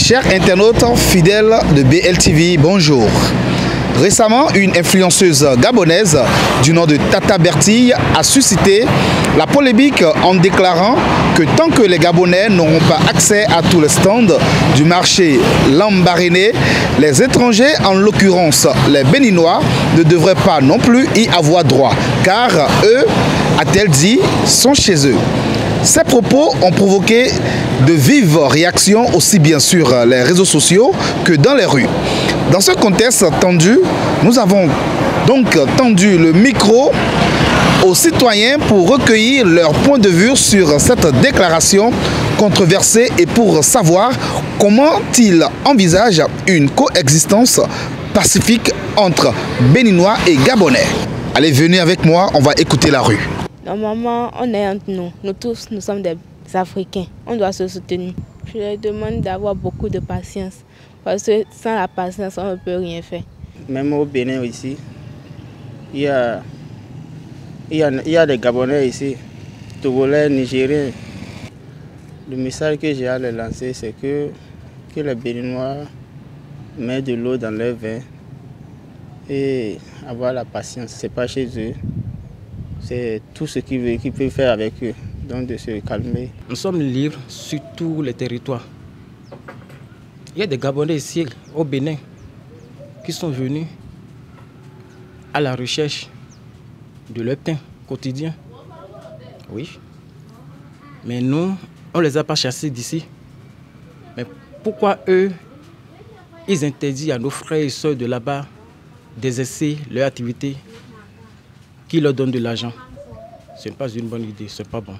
Chers internautes fidèles de BLTV, bonjour. Récemment, une influenceuse gabonaise du nom de Tata Bertille a suscité la polémique en déclarant que tant que les Gabonais n'auront pas accès à tous les stands du marché Lambaréné, les étrangers, en l'occurrence les Béninois, ne devraient pas non plus y avoir droit, car eux, a-t-elle dit, sont chez eux. Ces propos ont provoqué de vives réactions aussi bien sur les réseaux sociaux que dans les rues. Dans ce contexte tendu, nous avons donc tendu le micro aux citoyens pour recueillir leur point de vue sur cette déclaration controversée et pour savoir comment ils envisagent une coexistence pacifique entre Béninois et Gabonais. Allez, venez avec moi, on va écouter la rue. Normalement, on est entre nous. Nous tous, nous sommes des Africains. On doit se soutenir. Je leur demande d'avoir beaucoup de patience. Parce que sans la patience, on ne peut rien faire. Même au Bénin ici, il y a des Gabonais ici, Togolais, Nigériens. Le message que j'ai à leur lancer, c'est que les Béninois mettent de l'eau dans leur vin et avoir la patience. Ce n'est pas chez eux. C'est tout ce qu'ils peuvent faire avec eux, donc de se calmer. Nous sommes libres sur tous les territoires. Il y a des Gabonais ici, au Bénin, qui sont venus à la recherche de leur pain quotidien. Oui. Mais nous, on ne les a pas chassés d'ici. Mais pourquoi eux, ils interdisent à nos frères et sœurs de là-bas d'exercer leur activité, qui leur donne de l'argent? Ce n'est pas une bonne idée, ce n'est pas bon.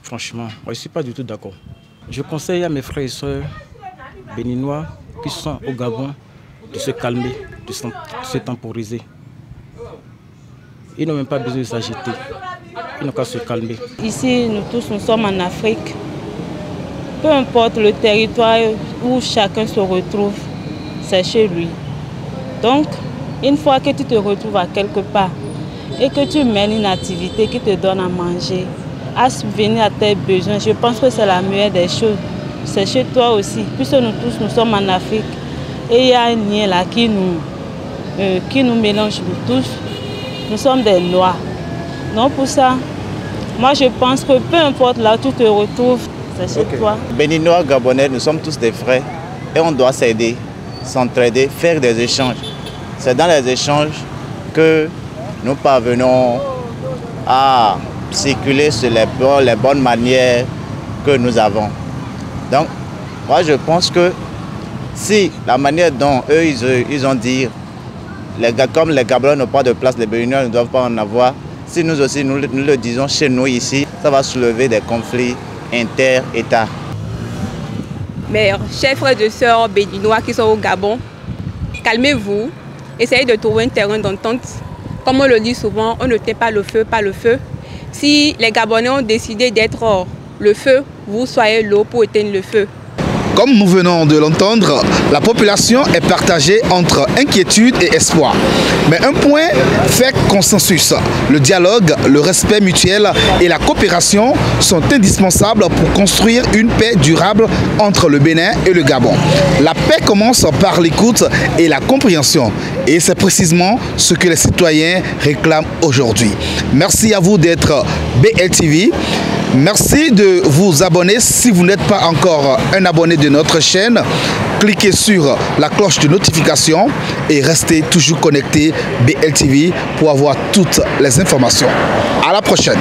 Franchement, moi, je ne suis pas du tout d'accord. Je conseille à mes frères et sœurs béninois qui sont au Gabon de se calmer, de se temporiser. Ils n'ont même pas besoin de s'agiter. Ils n'ont qu'à se calmer. Ici, nous tous, nous sommes en Afrique. Peu importe le territoire où chacun se retrouve, c'est chez lui. Donc, une fois que tu te retrouves à quelque part et que tu mènes une activité qui te donne à manger, à subvenir à tes besoins, je pense que c'est la meilleure des choses. C'est chez toi aussi, puisque nous tous, nous sommes en Afrique. Et il y a un lien là qui nous mélange nous tous. Nous sommes des Noirs. Donc pour ça, moi je pense que peu importe là où tu te retrouves, c'est chez toi. Béninois, Gabonais, nous sommes tous des frères et on doit s'aider, s'entraider, faire des échanges. C'est dans les échanges que nous parvenons à circuler sur les bonnes manières que nous avons. Donc, moi je pense que si la manière dont eux ils ont dit, comme les Gabonais n'ont pas de place, les Béninois ne doivent pas en avoir, si nous aussi nous le disons chez nous ici, ça va soulever des conflits inter-États. Mes chers frères et sœurs béninois qui sont au Gabon, calmez-vous, essayez de trouver un terrain d'entente. Comme on le dit souvent, on ne tient pas le feu, pas le feu. Si les Gabonais ont décidé d'être le feu, vous soyez l'eau pour éteindre le feu. Comme nous venons de l'entendre, la population est partagée entre inquiétude et espoir. Mais un point fait consensus. Le dialogue, le respect mutuel et la coopération sont indispensables pour construire une paix durable entre le Bénin et le Gabon. La paix commence par l'écoute et la compréhension. Et c'est précisément ce que les citoyens réclament aujourd'hui. Merci à vous d'être BLTV. Merci de vous abonner si vous n'êtes pas encore un abonné de notre chaîne. Cliquez sur la cloche de notification et restez toujours connecté BLTV pour avoir toutes les informations. À la prochaine.